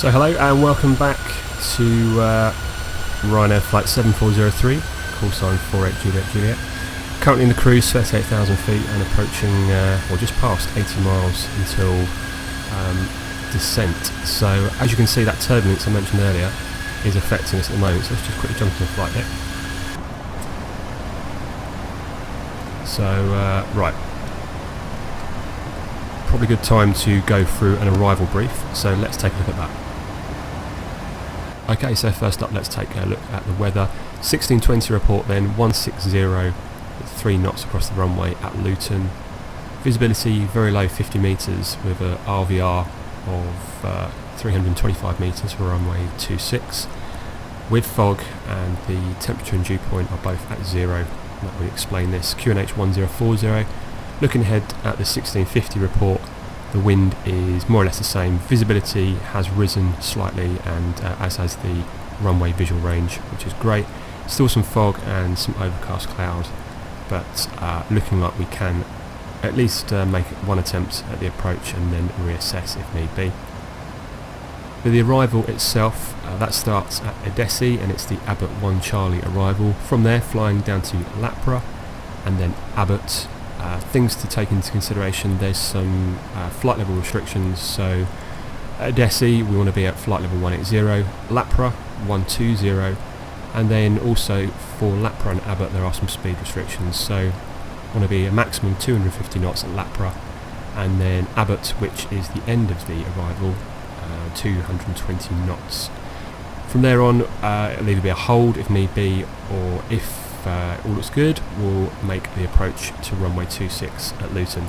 So hello and welcome back to Ryanair flight 7403, call sign 48 Juliet. Currently in the cruise, 38,000 feet and approaching, or just past 80 miles until descent. So as you can see, that turbulence I mentioned earlier is affecting us at the moment, so let's just quickly jump into the flight deck. So, right. Probably a good time to go through an arrival brief, so let's take a look at that. Okay, so first up let's take a look at the weather. 1620 report then, 160 with 3 knots across the runway at Luton. Visibility very low, 50 metres with a RVR of 325 metres for runway 26. With fog, and the temperature and dew point are both at 0. That will explain this. QNH 1040. Looking ahead at the 1650 report, the wind is more or less the same. Visibility has risen slightly, and as has the runway visual range, which is great. Still some fog and some overcast cloud, but looking like we can at least make one attempt at the approach and then reassess if need be. For the arrival itself, that starts at Edesi, and it's the Abbott 1 Charlie arrival. From there, flying down to Lapra and then Abbott. Things to take into consideration: there's some flight level restrictions, so at Edesi we want to be at flight level 180, Lapra 120, and then also for Lapra and Abbott there are some speed restrictions, so want to be a maximum 250 knots at Lapra, and then Abbott, which is the end of the arrival, 220 knots. From there on, it'll either be a hold if need be, or if all looks good, we'll make the approach to runway 26 at Luton.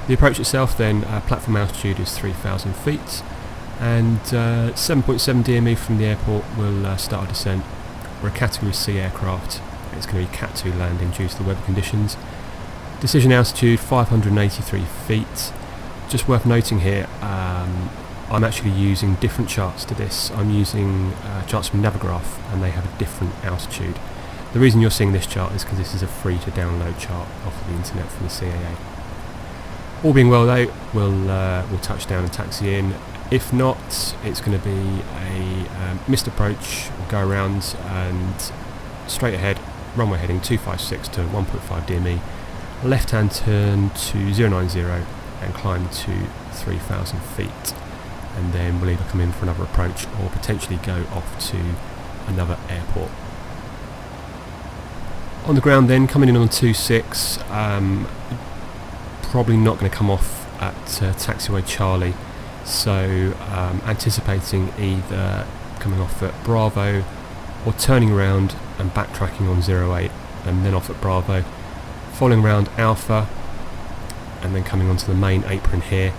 The approach itself then, platform altitude is 3,000 feet, and 7.7 DME from the airport will start our descent. We're a Category C aircraft. It's going to be Cat 2 landing due to the weather conditions. Decision altitude 583 feet. Just worth noting here, I'm actually using different charts to this. I'm using charts from Navigraph, and they have a different altitude. The reason you're seeing this chart is because this is a free to download chart off of the internet from the CAA. All being well though, we'll touch down and taxi in. If not, it's going to be a missed approach. We'll go around and straight ahead, runway heading 256 to 1.5 DME, left hand turn to 090 and climb to 3,000 feet. And then we'll either come in for another approach or potentially go off to another airport. On the ground then, coming in on 26, probably not going to come off at taxiway Charlie, so anticipating either coming off at Bravo or turning around and backtracking on 08 and then off at Bravo, following around Alpha and then coming onto the main apron here.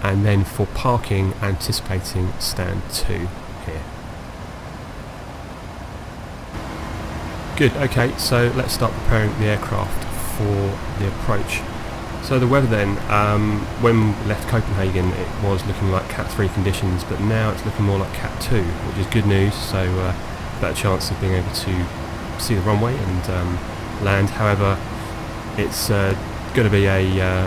And then for parking, anticipating stand 2 here. Good, okay, so let's start preparing the aircraft for the approach. So the weather then, when we left Copenhagen it was looking like Cat 3 conditions, but now it's looking more like Cat 2, which is good news, so better chance of being able to see the runway and land. However, it's going to be a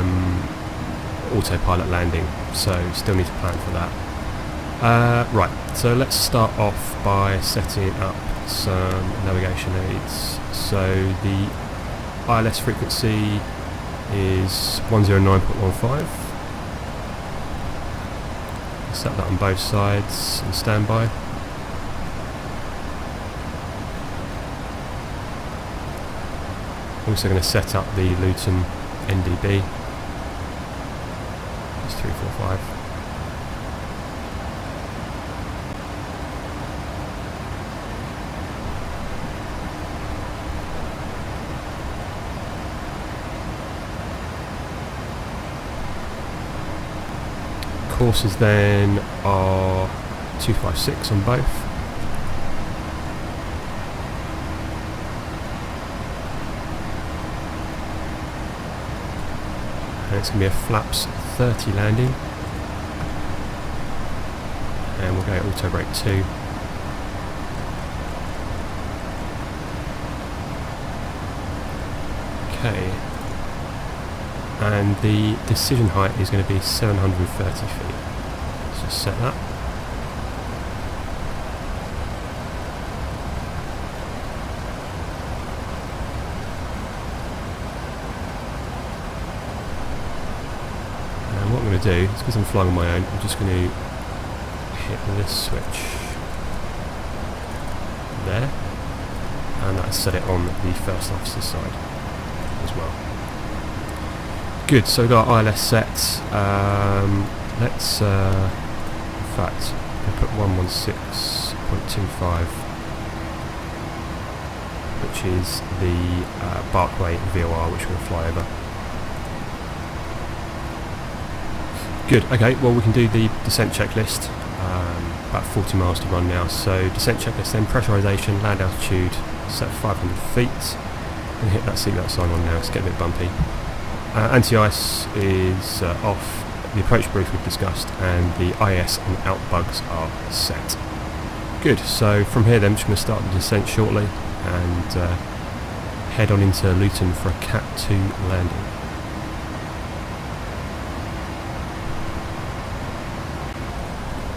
autopilot landing, so still need to plan for that. Right, so let's start off by setting up some navigation aids. So the ILS frequency is 109.15. Set that on both sides and standby. Also going to set up the Luton NDB. 345. Courses then are 256 on both. And it's going to be a flaps 30 landing. And we'll go auto brake 2. Okay. and the decision height is going to be 730 feet. Let's just set that. And what I'm going to do is, because I'm flying on my own, I'm just going to hit this switch there, and that'll set it on the first officer's side as well. Good, so we've got ILS set. Let's, in fact, I'll put 116.25, which is the Barkway VOR, which we're going to fly over. Good, okay, well we can do the descent checklist. About 40 miles to run now, so descent checklist, then pressurization, land altitude, set 500 feet, and hit that seatbelt sign on now. It's getting a bit bumpy. Anti-ice is off, the approach brief we've discussed, and the IS and out bugs are set. Good, so from here then I'm just going to start the descent shortly and head on into Luton for a Cat 2 landing.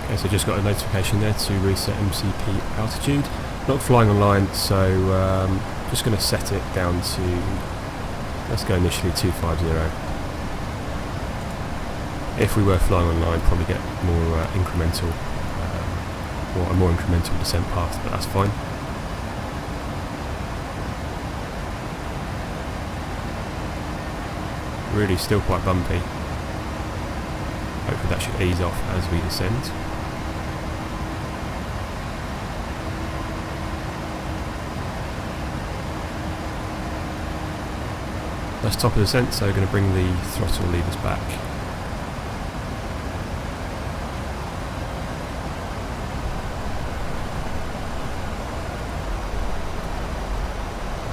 Okay, so just got a notification there to reset MCP altitude. Not flying online, so just going to set it down to, let's go initially 250. If we were flying online, probably get more incremental, or a more incremental descent path, but that's fine. Really still quite bumpy. Hopefully that should ease off as we descend. That's top of the descent, so we're going to bring the throttle levers back.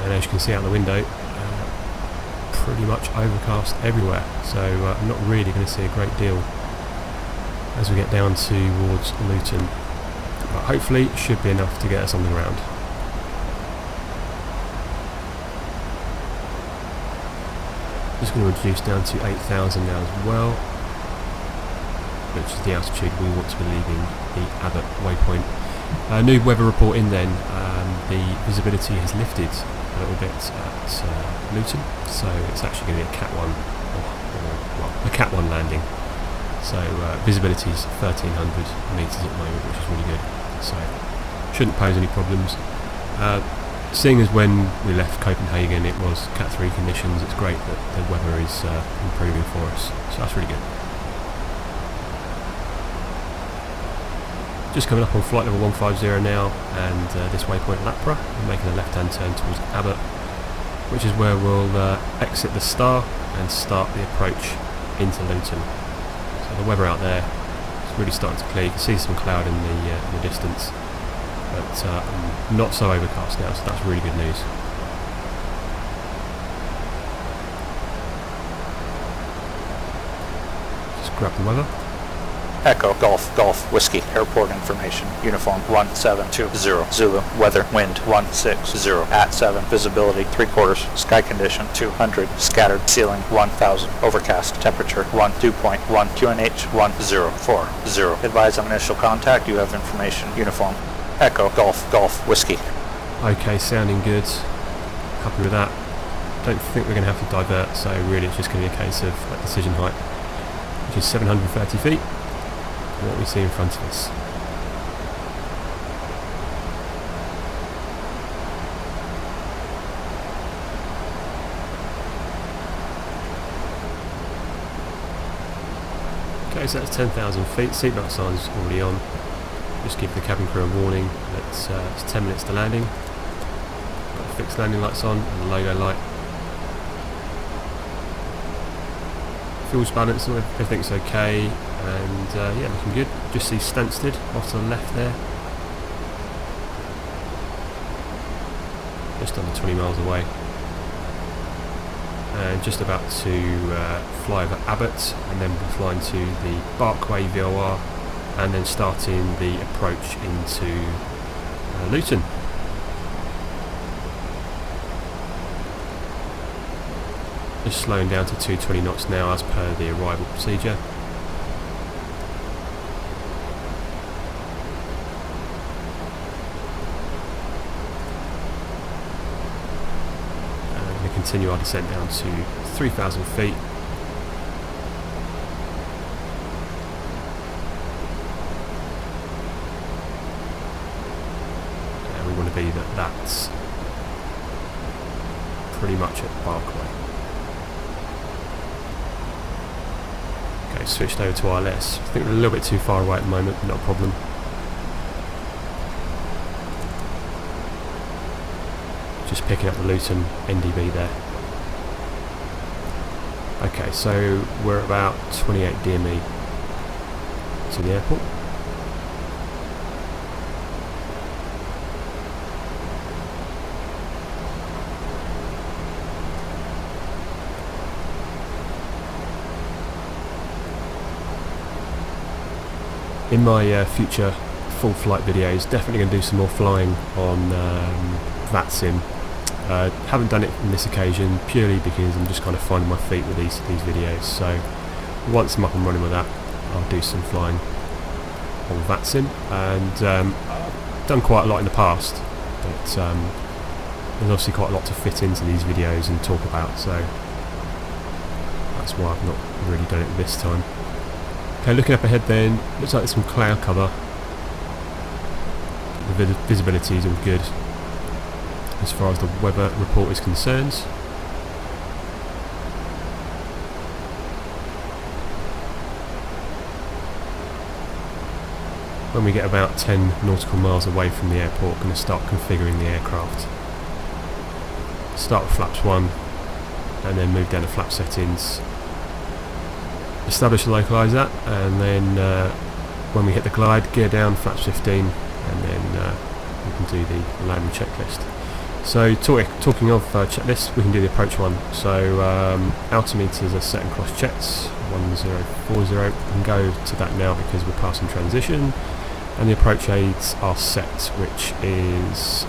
And as you can see out the window, pretty much overcast everywhere, so I'm not really going to see a great deal as we get down towards Luton, but hopefully it should be enough to get us on the ground. Just going to reduce down to 8,000 now as well, which is the altitude we want to be leaving the Abbott waypoint. New weather report in then, the visibility has lifted a little bit at Luton, so it's actually going to be a Cat 1, well, a Cat 1 landing. So visibility is 1,300 metres at the moment, which is really good, so shouldn't pose any problems. Seeing as when we left Copenhagen it was Cat 3 conditions, it's great that the weather is improving for us, so that's really good. Just coming up on flight level 150 now, and this waypoint Lapra, we're making a left hand turn towards Abbott, which is where we'll exit the Star and start the approach into Luton. So the weather out there is really starting to clear, you can see some cloud in the distance, but not so overcast now, so that's really good news. Just grab the weather. Echo, Golf, Golf, Whiskey, Airport Information, Uniform 1720, Zulu, Weather, Wind 160, at 7, Visibility 3/4, Sky Condition 200, Scattered, Ceiling 1000, Overcast, Temperature 1.2.1, QNH 1040. Advise on initial contact, you have information, Uniform. Echo, Golf, Golf, Whiskey. Okay, sounding good. Happy with that. Don't think we're going to have to divert, so really it's just going to be a case of like, decision height, which is 730 feet. What we see in front of us. Okay, so that's 10,000 feet. Seatbelt sign's already on. Just give the cabin crew a warning that it's 10 minutes to landing. Got the fixed landing lights on and the logo light. Fuel's balanced, everything's okay, and yeah, looking good. Just see Stansted off to the left there, just under 20 miles away, and just about to fly over Abbott, and then we'll be flying to the Barkway VOR, and then starting the approach into Luton. Just slowing down to 220 knots now as per the arrival procedure. And we continue our descent down to 3,000 feet. And we want to be that's pretty much at Parkway. Okay, switched over to ILS. I think we're a little bit too far away at the moment, but not a problem. Just picking up the Luton NDB there. Okay, so we're about 28 DME to the airport. In my future full flight videos, definitely going to do some more flying on VIII. Haven't done it on this occasion purely because I'm just kind of finding my feet with these videos. So once I'm up and running with that, I'll do some flying on VIII. And I've done quite a lot in the past, but there's obviously quite a lot to fit into these videos and talk about. So that's why I've not really done it this time. Okay, looking up ahead then, looks like there's some cloud cover. The visibility is all good as far as the weather report is concerned. When we get about 10 nautical miles away from the airport, we're going to start configuring the aircraft. Start with flaps 1 and then move down to flap settings. Establish the localizer, and then when we hit the glide, gear down flaps 15, and then we can do the landing checklist. So talking of checklists, we can do the approach one. So altimeters are set and cross checks, 1040. We can go to that now because we're passing transition, and the approach aids are set, which is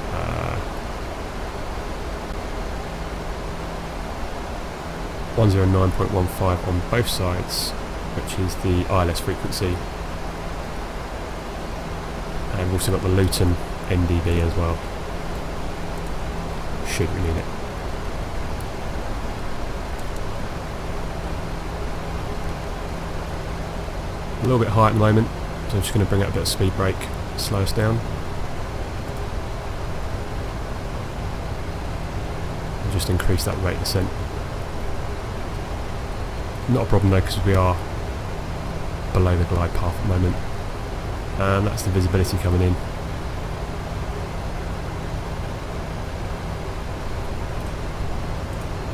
109.15 on both sides, which is the ILS frequency, and we've also got the Luton NDB as well, should we need it. A little bit high at the moment, so I'm just going to bring out a bit of speed brake, slow us down, and just increase that rate of descent. Not a problem though, because we are below the glide path at the moment, and that's the visibility coming in.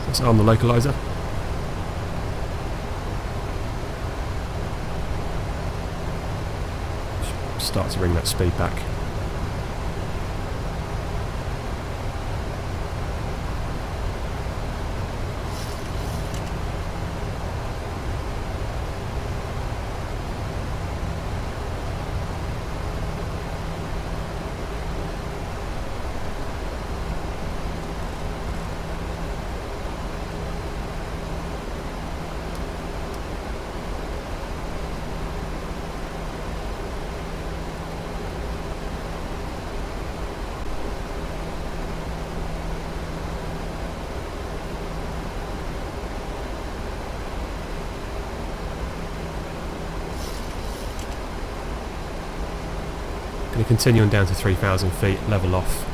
So let's arm the localizer. Start to bring that speed back. Going to continue on down to 3,000 feet, level off.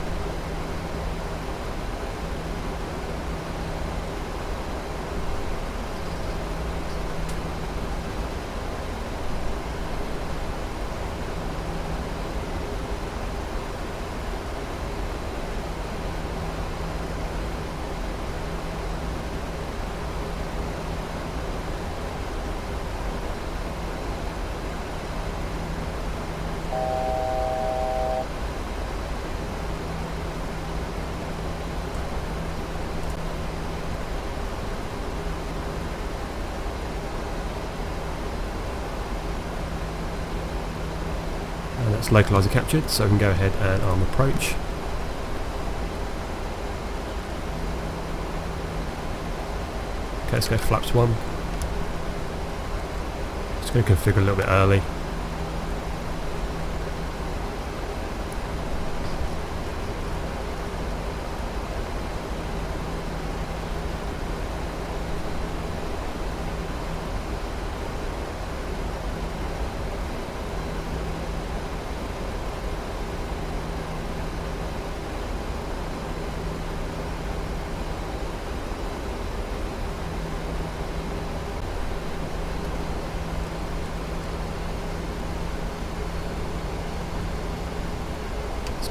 And that's localizer captured, so we can go ahead and arm approach. Okay, let's go flaps 1. Just going to configure a little bit early.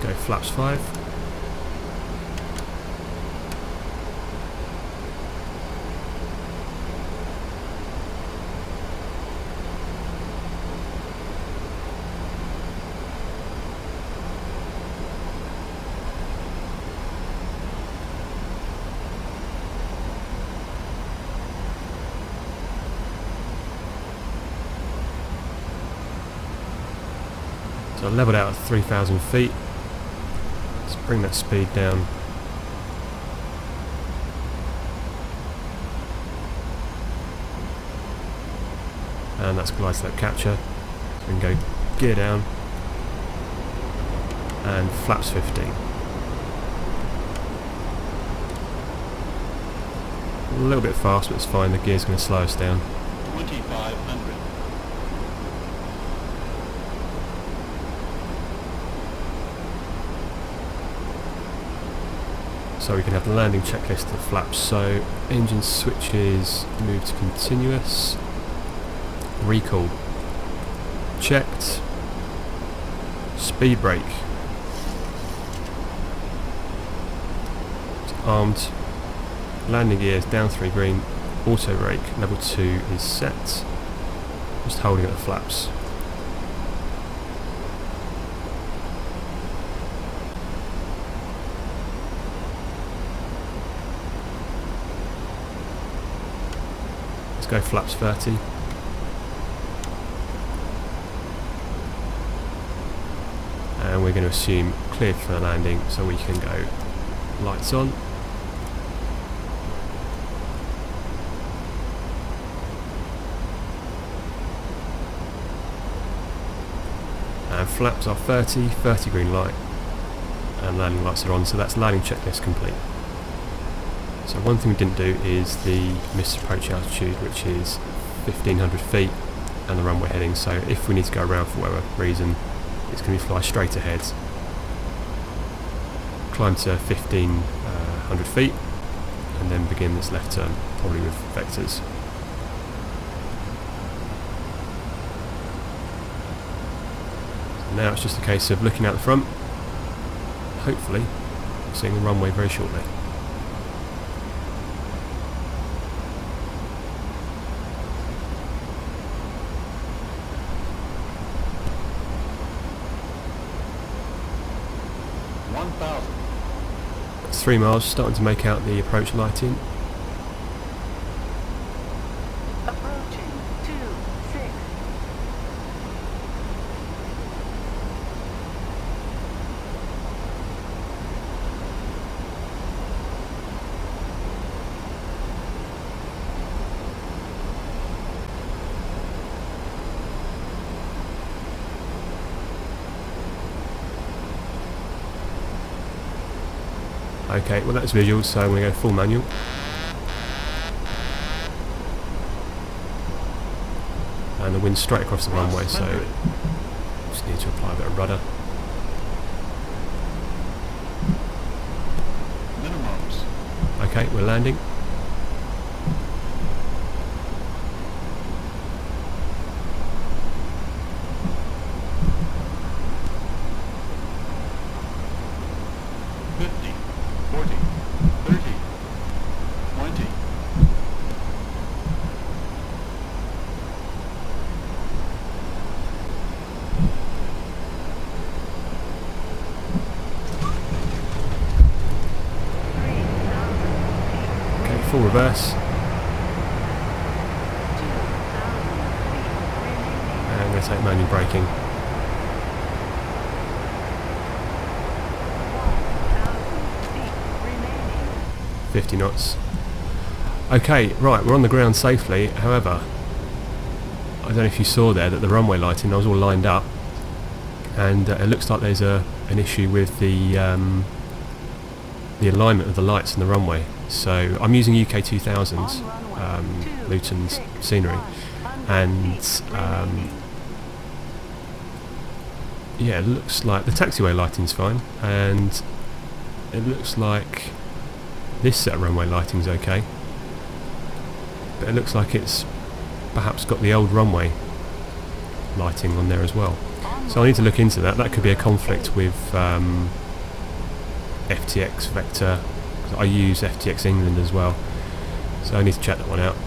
Go flaps 5. So I leveled out at 3,000 feet. Bring that speed down. And that's glide slope capture. So we can go gear down and flaps 15. A little bit fast, but it's fine. The gear's going to slow us down. 2500. So we can have the landing checklist of flaps. So engine switches move to continuous. Recall checked. Speed brake. It's armed. Landing gears down 3 green. Auto brake level 2 is set. Just holding at the flaps. Go flaps 30. And we're going to assume cleared for landing, so we can go lights on. And flaps are 30 green light, and landing lights are on, so that's landing checklist complete. So one thing we didn't do is the missed approach altitude, which is 1,500 feet, and the runway heading. So if we need to go around for whatever reason, it's going to fly straight ahead, climb to 1,500 feet, and then begin this left turn, probably with vectors. So now it's just a case of looking out the front, hopefully seeing the runway very shortly. That's 3 miles, starting to make out the approach lighting. Approaching 26. Okay, well that's visual, so I'm going to go full manual. And the wind's straight across the runway, so just need to apply a bit of rudder. Minimums. Okay, we're landing. Full reverse. And I'm going to take manual braking. 50 knots. Okay, right, we're on the ground safely. However, I don't know if you saw there that the runway lighting, I was all lined up, and it looks like there's an issue with the alignment of the lights in the runway. So I'm using UK 2000's Luton's scenery, and yeah, it looks like the taxiway lighting's fine, and it looks like this set of runway lighting's okay, but it looks like it's perhaps got the old runway lighting on there as well. So I need to look into that. That could be a conflict with FTX Vector, because I use FTX England as well, so I need to check that one out.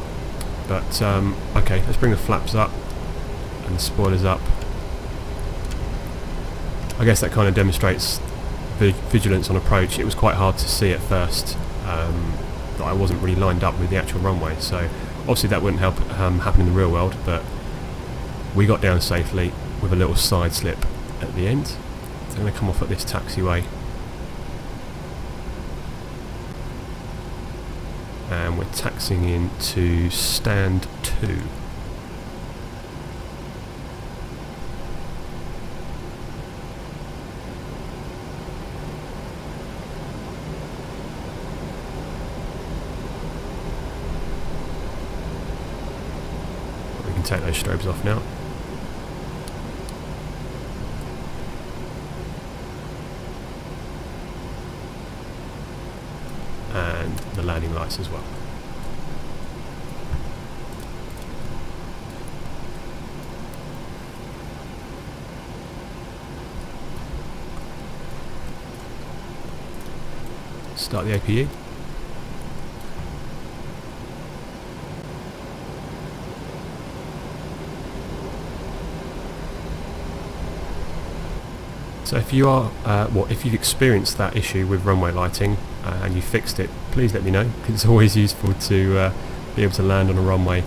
But okay, let's bring the flaps up and the spoilers up. I guess that kind of demonstrates vigilance on approach. It was quite hard to see at first that I wasn't really lined up with the actual runway, so obviously that wouldn't help happen in the real world, but we got down safely with a little side slip at the end. I'm going to come off at this taxiway, and we're taxiing into stand 2. We can take those strobes off now. And the landing lights as well. Start the APU. So if you are, if you've experienced that issue with runway lighting and you fixed it, please let me know, because it's always useful to be able to land on a runway.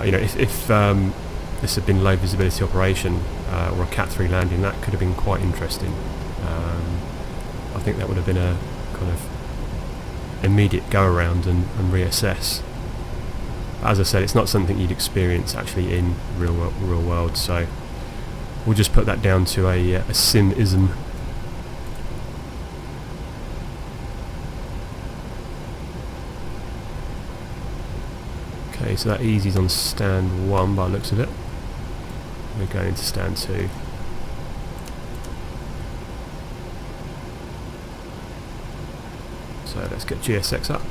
You know, if this had been low visibility operation or a Cat 3 landing, that could have been quite interesting. I think that would have been a kind of immediate go around and reassess. As I said, it's not something you'd experience actually in real world, so we'll just put that down to a sim-ism. Okay, so that easy's on stand 1 by the looks of it. We're going into stand 2. So let's get GSX up.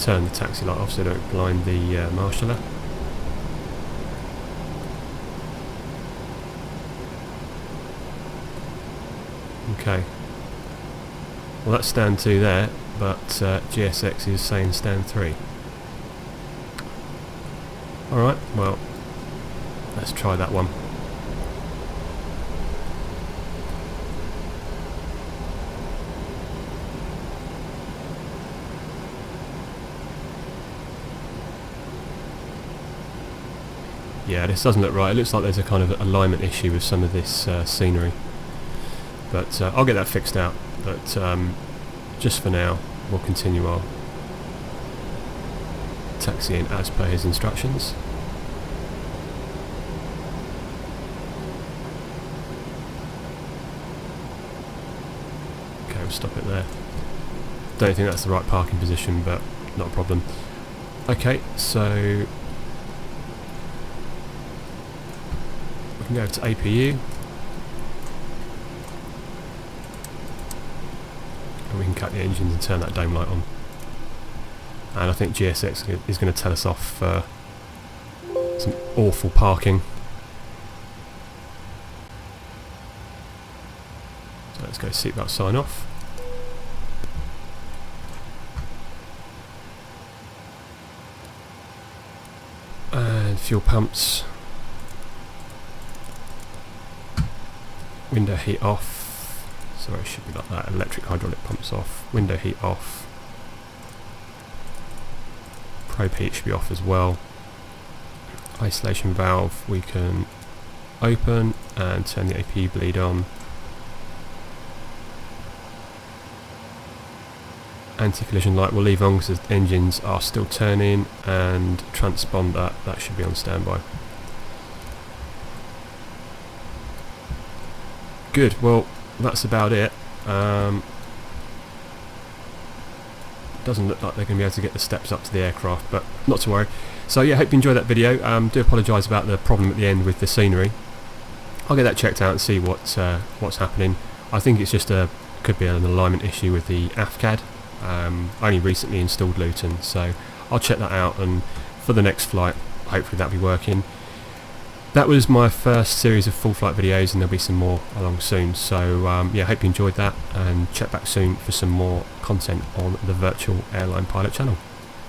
Turn the taxi light off so don't blind the marshaller. Okay. Well, that's stand 2 there, but GSX is saying stand 3. Alright, well, let's try that one. Yeah, this doesn't look right. It looks like there's a kind of alignment issue with some of this scenery. But I'll get that fixed out. But just for now, we'll continue our taxiing as per his instructions. Okay, we'll stop it there. Don't think that's the right parking position, but not a problem. Okay, so we can go to APU. And we can cut the engines and turn that dome light on. And I think GSX is going to tell us off for some awful parking. So let's go seatbelt sign off. And fuel pumps. We window heat off. Sorry, it should be like that. Electric hydraulic pumps off. Window heat off. Probe heat should be off as well. Isolation valve we can open and turn the AP bleed on. Anti-collision light we'll leave on because the engines are still turning, and transponder, that should be on standby. Good, well that's about it. Doesn't look like they're going to be able to get the steps up to the aircraft, but not to worry. So yeah, hope you enjoyed that video. Do apologise about the problem at the end with the scenery. I'll get that checked out and see what's happening. I think it's just could be an alignment issue with the AFCAD. Only recently installed Luton, so I'll check that out, and for the next flight hopefully that'll be working. That was my first series of full flight videos, and there'll be some more along soon, so yeah, hope you enjoyed that, and check back soon for some more content on the Virtual Airline Pilot Channel.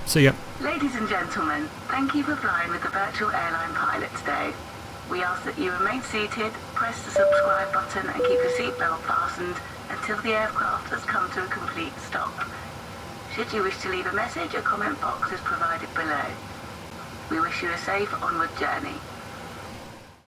See ya! Ladies and gentlemen, thank you for flying with the Virtual Airline Pilot today. We ask that you remain seated, press the subscribe button and keep your seatbelt fastened until the aircraft has come to a complete stop. Should you wish to leave a message, a comment box is provided below. We wish you a safe onward journey.